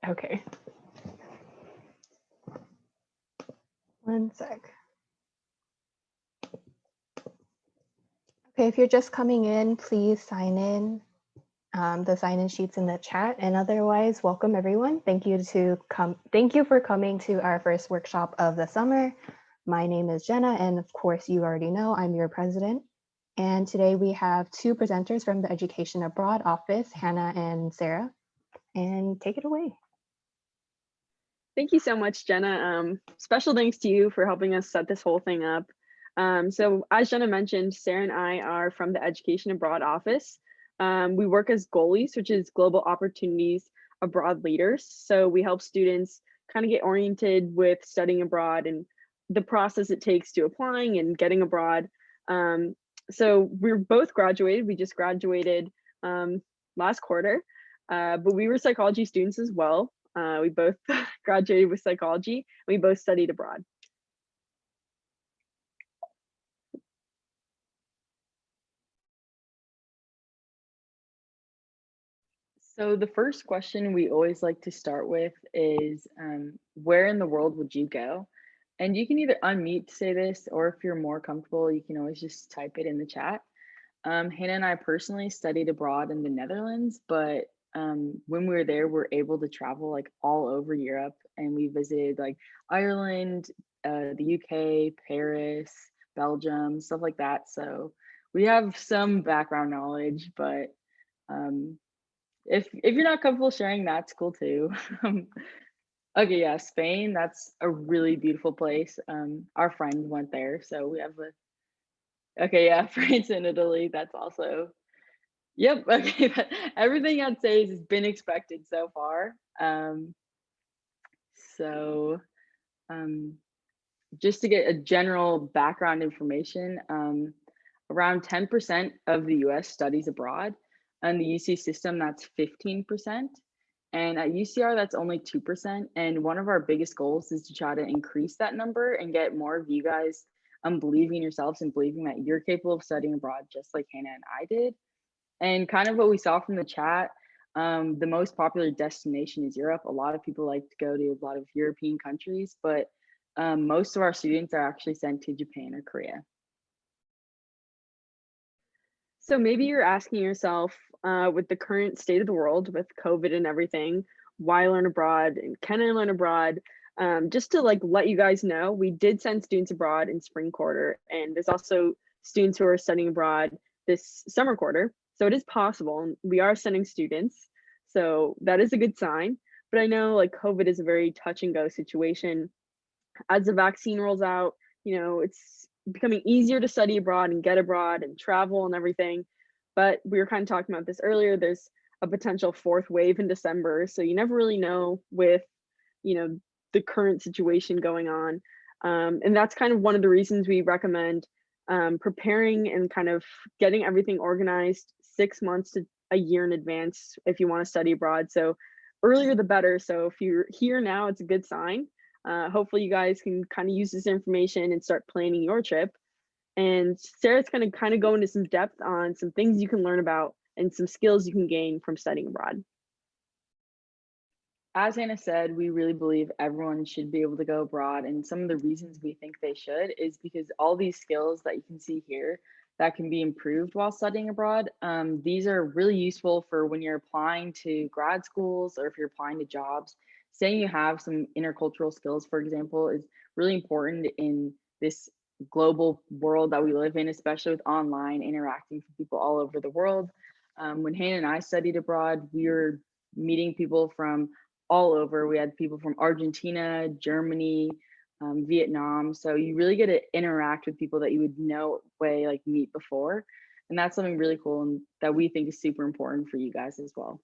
Okay. One sec. Okay, if you're just coming in, please sign in. The sign-in sheets in the chat, and otherwise, welcome everyone. Thank you for coming to our first workshop of the summer. My name is Jenna, and of course, you already know I'm your president. And today we have two presenters from the Education Abroad office, Hannah and Sarah. And take it away. Thank you so much, Jenna. Special thanks to you for helping us set this whole thing up. So as Jenna mentioned, Sarah and I are from the Education Abroad office. We work as goalies, which is Global Opportunities Abroad Leaders. So we help students kind of get oriented with studying abroad and the process it takes to applying and getting abroad. So we're both graduated. We just graduated last quarter, but we were psychology students as well. We both graduated with psychology. We both studied abroad. So the first question we always like to start with is, where in the world would you go? And you can either unmute to say this, or if you're more comfortable, you can always just type it in the chat. Hannah and I personally studied abroad in the Netherlands, but when we were there, we were able to travel like all over Europe, and we visited like Ireland, the UK, Paris, Belgium, stuff like that. So we have some background knowledge, but um, if you're not comfortable sharing, that's cool too. Okay, yeah, Spain, that's a really beautiful place. Our friend went there, so we have a okay, yeah, France and Italy, that's also yep, okay, but everything I'd say has been expected so far. So um, just to get a general background information, around 10% of the US studies abroad. And the UC system, that's 15%. And at UCR, that's only 2%. And one of our biggest goals is to try to increase that number and get more of you guys believing in yourselves and believing that you're capable of studying abroad, just like Hannah and I did. And kind of what we saw from the chat, the most popular destination is Europe. A lot of people like to go to a lot of European countries, but most of our students are actually sent to Japan or Korea. So maybe you're asking yourself, with the current state of the world, with COVID and everything, why learn abroad and can I learn abroad? Just to like let you guys know, we did send students abroad in spring quarter, and there's also students who are studying abroad this summer quarter. So it is possible, and we are sending students. So that is a good sign. But I know like COVID is a very touch and go situation. As the vaccine rolls out, it's becoming easier to study abroad and get abroad and travel and everything. But we were kind of talking about this earlier. There's a potential fourth wave in December. So you never really know with, you know, the current situation going on. And that's kind of one of the reasons we recommend preparing and kind of getting everything organized 6 months to a year in advance if you want to study abroad. So earlier the better. So if you're here now, it's a good sign. Hopefully you guys can kind of use this information and start planning your trip. And Sarah's going to kind of go into some depth on some things you can learn about and some skills you can gain from studying abroad. As Hannah said, we really believe everyone should be able to go abroad. And some of the reasons we think they should is because all these skills that you can see here that can be improved while studying abroad, these are really useful for when you're applying to grad schools or if you're applying to jobs. Saying you have some intercultural skills, for example, is really important in this global world that we live in, especially with online interacting with people all over the world. When Hannah and I studied abroad, we were meeting people from all over. We had people from Argentina, Germany, Vietnam. So you really get to interact with people that you would no way like meet before. And that's something really cool and that we think is super important for you guys as well.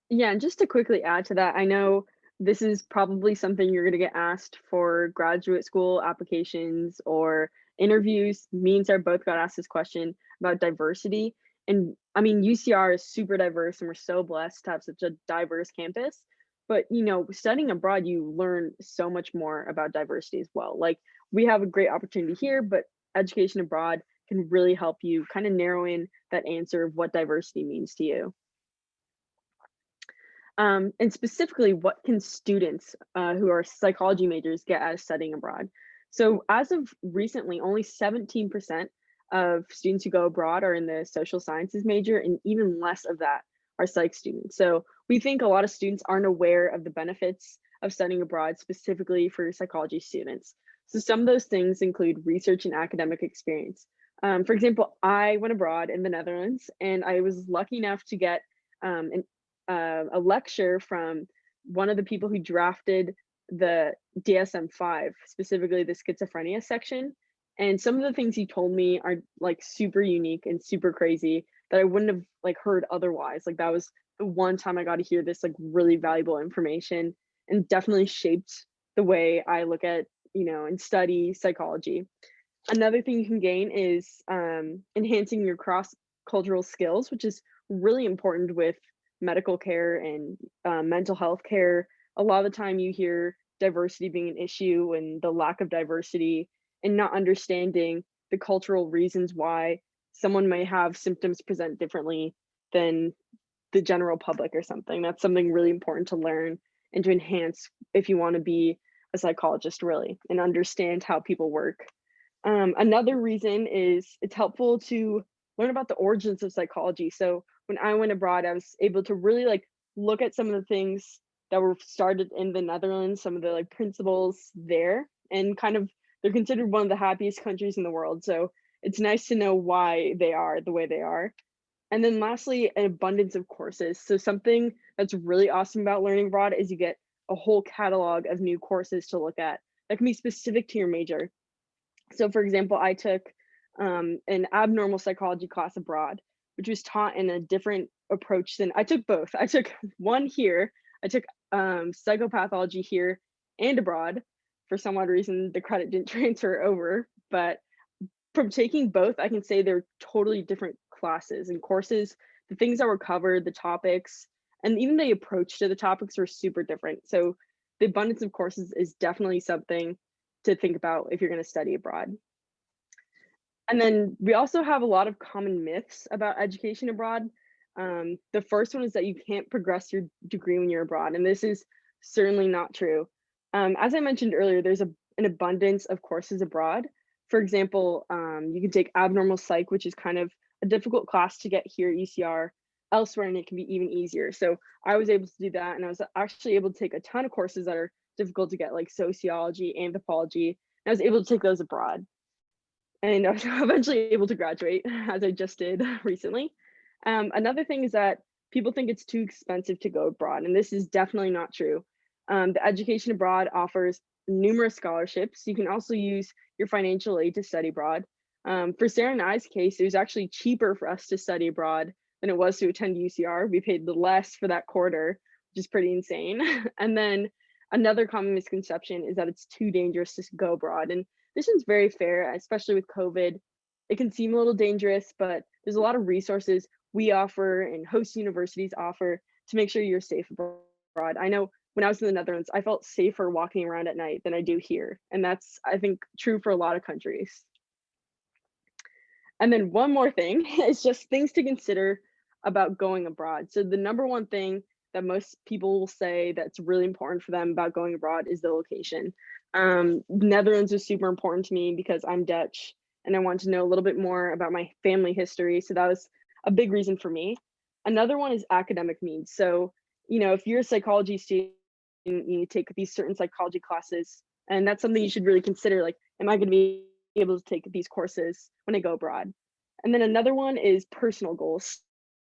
Yeah, and just to quickly add to that, I know this is probably something you're going to get asked for graduate school applications or interviews. Me and Sarah both got asked this question about diversity. And I mean, UCR is super diverse, and we're so blessed to have such a diverse campus. But, studying abroad, you learn so much more about diversity as well. Like, we have a great opportunity here, but education abroad can really help you kind of narrow in that answer of what diversity means to you. And specifically, what can students who are psychology majors get out of studying abroad? So as of recently, only 17% of students who go abroad are in the social sciences major, and even less of that are psych students. So we think a lot of students aren't aware of the benefits of studying abroad, specifically for psychology students. So some of those things include research and academic experience. For example, I went abroad in the Netherlands, and I was lucky enough to get a lecture from one of the people who drafted the DSM-5, specifically the schizophrenia section. And some of the things he told me are like super unique and super crazy that I wouldn't have like heard otherwise. Like that was the one time I got to hear this like really valuable information, and definitely shaped the way I look at, and study psychology. Another thing you can gain is enhancing your cross cultural skills, which is really important with medical care and mental health care. A lot of the time, you hear diversity being an issue and the lack of diversity, and not understanding the cultural reasons why someone may have symptoms present differently than the general public or something. That's something really important to learn and to enhance if you want to be a psychologist, really, and understand how people work. Another reason is it's helpful to learn about the origins of psychology. So when I went abroad, I was able to really like look at some of the things that were started in the Netherlands, some of the like principles there, and kind of they're considered one of the happiest countries in the world. So it's nice to know why they are the way they are. And then lastly, an abundance of courses. So something that's really awesome about learning abroad is you get a whole catalog of new courses to look at that can be specific to your major. So for example, I took an abnormal psychology class abroad, which was taught in a different approach than I took both. I took one here, I took psychopathology here and abroad. For some odd reason, the credit didn't transfer over, but from taking both, I can say they're totally different classes and courses. The things that were covered, the topics, and even the approach to the topics were super different. So the abundance of courses is definitely something to think about if you're going to study abroad. And then we also have a lot of common myths about education abroad. The first one is that you can't progress your degree when you're abroad, and this is certainly not true. As I mentioned earlier, there's an abundance of courses abroad. For example, you can take abnormal psych, which is kind of a difficult class to get here at UCR. Elsewhere, and it can be even easier. So I was able to do that, and I was actually able to take a ton of courses that are difficult to get, like sociology, anthropology. And I was able to take those abroad, and I was eventually able to graduate, as I just did recently. Another thing is that people think it's too expensive to go abroad, and this is definitely not true. The education abroad offers numerous scholarships. You can also use your financial aid to study abroad. For Sarah and I's case, it was actually cheaper for us to study abroad than it was to attend UCR. We paid less for that quarter, which is pretty insane. And then another common misconception is that it's too dangerous to go abroad. And this is very fair, especially with COVID. It can seem a little dangerous, but there's a lot of resources we offer and host universities offer to make sure you're safe abroad. I know when I was in the Netherlands, I felt safer walking around at night than I do here. And that's, I think, true for a lot of countries. And then one more thing is just things to consider about going abroad. So the number one thing that most people will say that's really important for them about going abroad is the location. Netherlands is super important to me because I'm Dutch and I want to know a little bit more about my family history. So that was a big reason for me. Another one is academic needs. So, if you're a psychology student, you take these certain psychology classes, and that's something you should really consider. Like, am I going to be able to take these courses when I go abroad? And then another one is personal goals.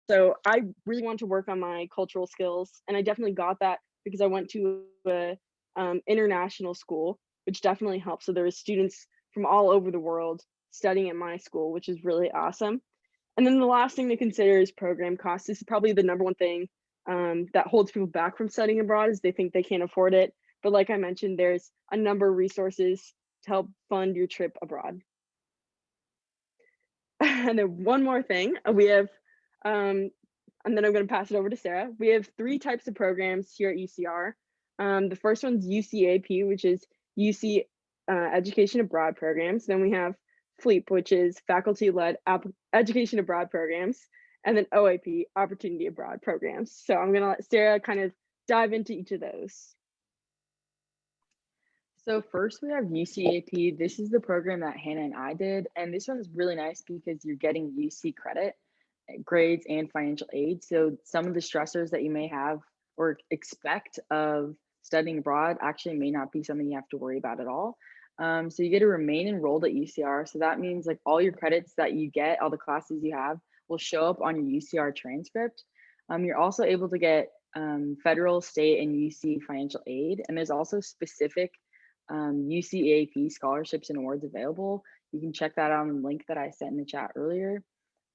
So I really want to work on my cultural skills, and I definitely got that because I went to a international school, which definitely helps. So there were students from all over the world studying at my school, which is really awesome. And then the last thing to consider is program costs. This is probably the number one thing that holds people back from studying abroad, is they think they can't afford it. But like I mentioned, there's a number of resources to help fund your trip abroad. And then one more thing, we have, and then I'm going to pass it over to Sarah. We have 3 types of programs here at UCR. The first one's UCAP, which is UC Education Abroad programs. Then we have FLEAP, which is faculty-led education abroad programs. and then OAP, Opportunity Abroad programs. So I'm gonna let Sarah kind of dive into each of those. So first we have UCAP. This is the program that Hannah and I did, and this one's really nice because you're getting UC credit, grades, and financial aid. So some of the stressors that you may have or expect of studying abroad actually may not be something you have to worry about at all. So you get to remain enrolled at UCR. So that means like all your credits that you get, all the classes you have, will show up on your UCR transcript. You're also able to get federal, state, and UC financial aid, and there's also specific UCAP scholarships and awards available. You can check that out on the link that I sent in the chat earlier.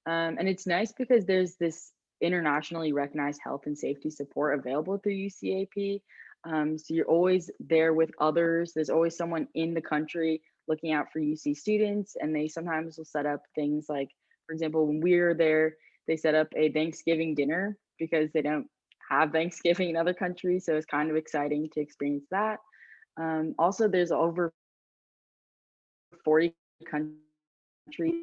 And it's nice because there's this internationally recognized health and safety support available through UCAP. So you're always there with others. There's always someone in the country looking out for UC students, and they sometimes will set up things like, for example, when we were there, they set up a Thanksgiving dinner because they don't have Thanksgiving in other countries. So it's kind of exciting to experience that. Also, there's over 40 countries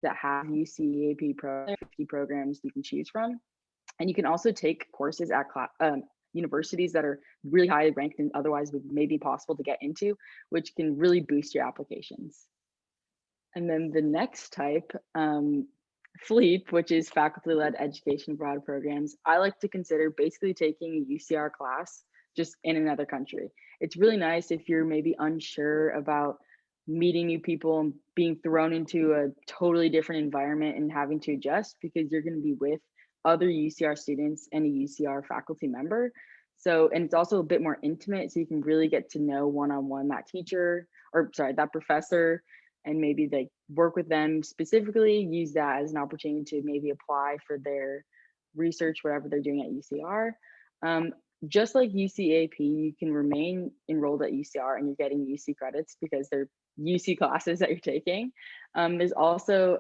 that have UCAP 50 programs you can choose from. And you can also take courses at universities that are really highly ranked and otherwise would maybe possible to get into, which can really boost your applications. And then the next type, FLEAP, which is faculty-led education abroad programs, I like to consider basically taking a UCR class just in another country. It's really nice if you're maybe unsure about meeting new people and being thrown into a totally different environment and having to adjust, because you're going to be with other UCR students and a UCR faculty member. So, and it's also a bit more intimate, so you can really get to know one-on-one that teacher, or sorry, that professor, and maybe like work with them specifically, use that as an opportunity to maybe apply for their research, whatever they're doing at UCR. Just like UCAP, you can remain enrolled at UCR and you're getting UC credits because they're UC classes that you're taking. There's also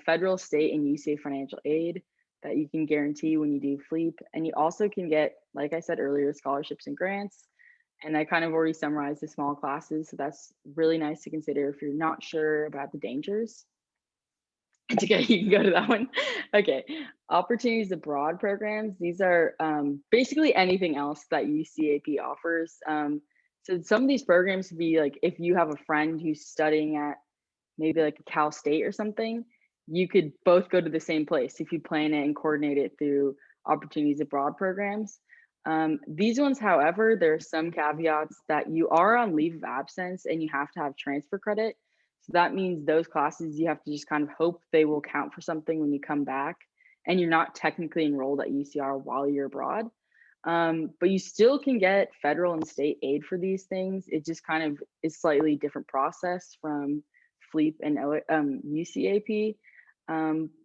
federal, state, and UCA financial aid that you can guarantee when you do FLEAP. And you also can get, like I said earlier, scholarships and grants. And I kind of already summarized the small classes. So that's really nice to consider if you're not sure about the dangers. You can go to that one. Okay, opportunities abroad programs. These are basically anything else that UCAP offers. So some of these programs would be like if you have a friend who's studying at maybe like a Cal State or something, you could both go to the same place if you plan it and coordinate it through opportunities abroad programs. These ones, however, there are some caveats that you are on leave of absence and you have to have transfer credit. So that means those classes, you have to just kind of hope they will count for something when you come back, and you're not technically enrolled at UCR while you're abroad. But you still can get federal and state aid for these things. It just kind of is slightly different process from FLEAP and UCAP.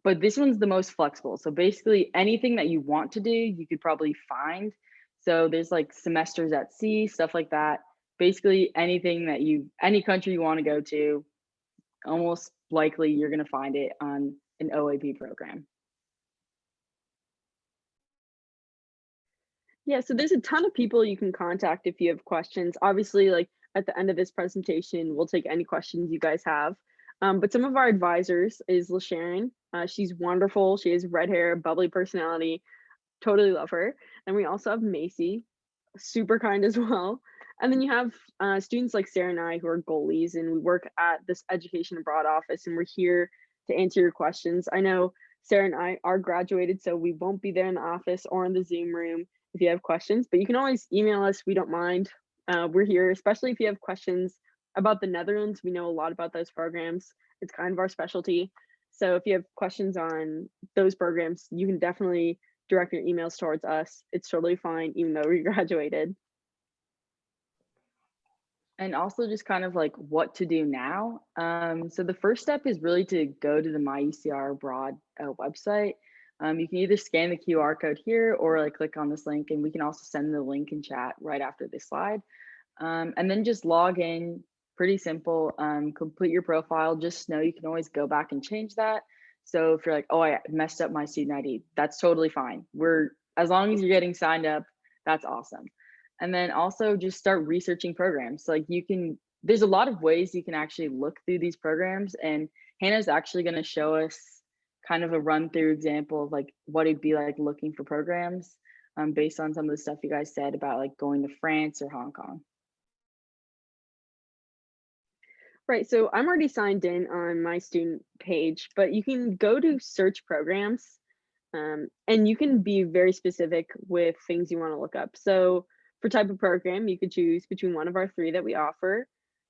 But this one's the most flexible. So basically anything that you want to do, you could probably find. So there's like semesters at sea, stuff like that. Basically anything that any country you want to go to, almost likely you're going to find it on an OAP program. Yeah, so there's a ton of people you can contact if you have questions. Obviously, like at the end of this presentation, we'll take any questions you guys have. But some of our advisors is LaSharon. She's wonderful. She has red hair, bubbly personality. Totally love her. And we also have Macy, super kind as well. And then you have students like Sarah and I who are goalies, and we work at this Education Abroad office, and we're here to answer your questions. I know Sarah and I are graduated, so we won't be there in the office or in the Zoom room if you have questions, but you can always email us. We don't mind. We're here, especially if you have questions about the Netherlands. We know a lot about those programs. It's kind of our specialty. So if you have questions on those programs, you can definitely direct your emails towards us. It's totally fine, even though we graduated. And also just kind of like what to do now. So the first step is really to go to the MyUCR Abroad website. You can either scan the QR code here or like click on this link, and we can also send the link in chat right after this slide. And then just log in, pretty simple, complete your profile. Just know you can always go back and change that. So if you're like, oh, I messed up my student ID, that's totally fine. As long as you're getting signed up, that's awesome. And then also just start researching programs. So like there's a lot of ways you can actually look through these programs, and Hannah's actually going to show us kind of a run through example of like what it'd be like looking for programs based on some of the stuff you guys said about like going to France or Hong Kong. Right, so I'm already signed in on my student page, but you can go to search programs, and you can be very specific with things you want to look up. So for type of program, you could choose between one of our three that we offer.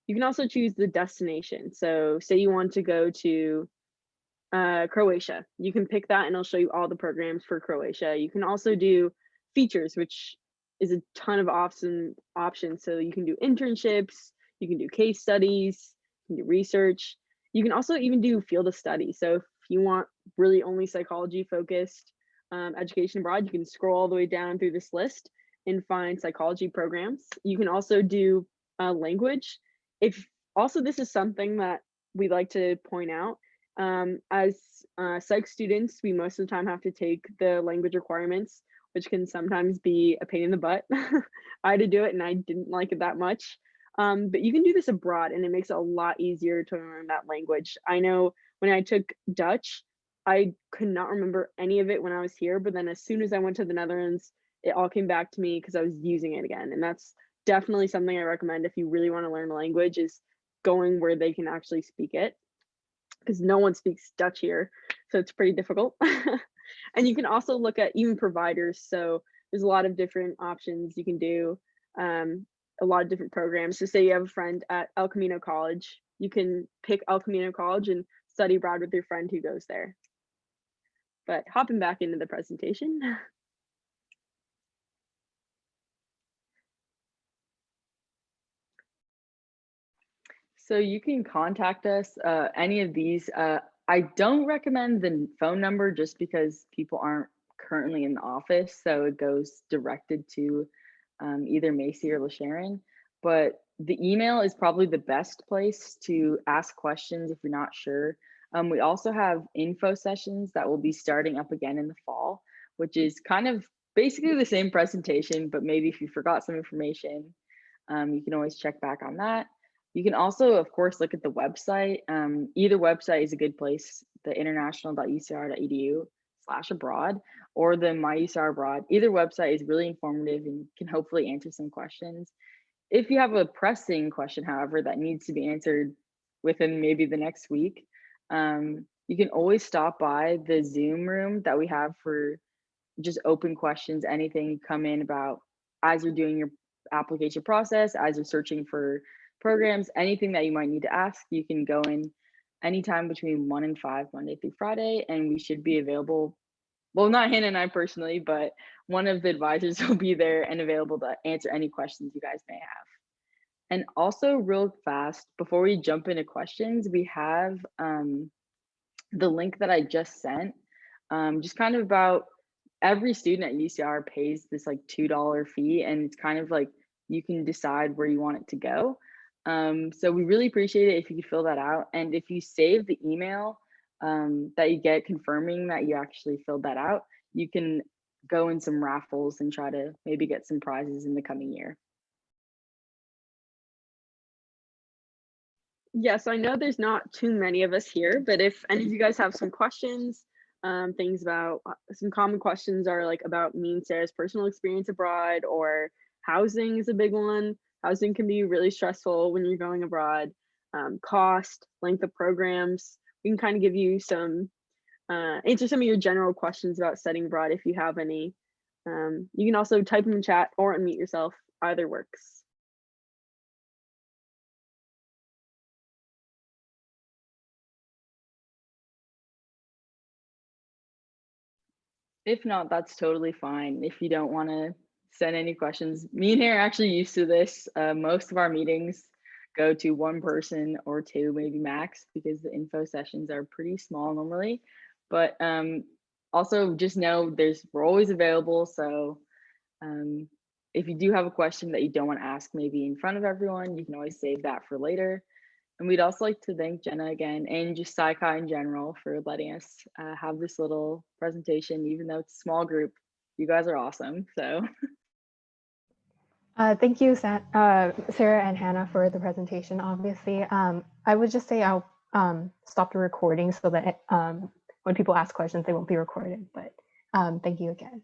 You can also choose the destination. So say you want to go to Croatia, you can pick that and it'll show you all the programs for Croatia. You can also do features, which is a ton of awesome options. So you can do internships, you can do case studies, you can do research. You can also even do field of study. So if you want really only psychology focused education abroad, you can scroll all the way down through this list and find psychology programs. You can also do language. If also, this is something that we like to point out, as psych students, we most of the time have to take the language requirements, which can sometimes be a pain in the butt. I had to do it and I didn't like it that much. But you can do this abroad and it makes it a lot easier to learn that language. I know when I took Dutch, I could not remember any of it when I was here, but then as soon as I went to the Netherlands, it all came back to me because I was using it again. And that's definitely something I recommend if you really want to learn a language, is going where they can actually speak it, because no one speaks Dutch here, so it's pretty difficult. And you can also look at even providers. So there's a lot of different options you can do, a lot of different programs. So say you have a friend at El Camino College, you can pick El Camino College and study abroad with your friend who goes there. But hopping back into the presentation. So you can contact us, any of these. I don't recommend the phone number just because people aren't currently in the office. So it goes directed to either Macy or LaSharon. But the email is probably the best place to ask questions if you're not sure. We also have info sessions that will be starting up again in the fall, which is kind of basically the same presentation, but maybe if you forgot some information, you can always check back on that. You can also, of course, look at the website. Either website is a good place, the international.ucr.edu/abroad or the MyUCR Abroad. Either website is really informative and can hopefully answer some questions. If you have a pressing question, however, that needs to be answered within maybe the next week, you can always stop by the Zoom room that we have for just open questions, anything come in about as you're doing your application process, as you're searching for programs, anything that you might need to ask, you can go in anytime between 1 and 5, Monday through Friday, and we should be available. Well, not Hannah and I personally, but one of the advisors will be there and available to answer any questions you guys may have. And also, real fast, before we jump into questions, we have the link that I just sent, just kind of about every student at UCR pays this like $2 fee, and it's kind of like you can decide where you want it to go. So we really appreciate it if you could fill that out. And if you save the email that you get confirming that you actually filled that out, you can go in some raffles and try to maybe get some prizes in the coming year. Yes, I know there's not too many of us here, but if any of you guys have some questions, things about some common questions are like about me and Sarah's personal experience abroad, or housing is a big one. Housing can be really stressful when you're going abroad. Cost, length of programs. We can kind of give you some, answer some of your general questions about studying abroad if you have any. You can also type in the chat or unmute yourself, either works. If not, that's totally fine. If you don't want to send any questions, me and Hannah are actually used to this. Most of our meetings go to one person or two, maybe max, because the info sessions are pretty small normally. But also just know we're always available. So if you do have a question that you don't want to ask maybe in front of everyone, you can always save that for later. And we'd also like to thank Jenna again and just SciChi in general for letting us have this little presentation, even though it's a small group. You guys are awesome. So Thank you, Sarah and Hannah, for the presentation, obviously. I would just say I'll stop the recording so that when people ask questions, they won't be recorded. But thank you again.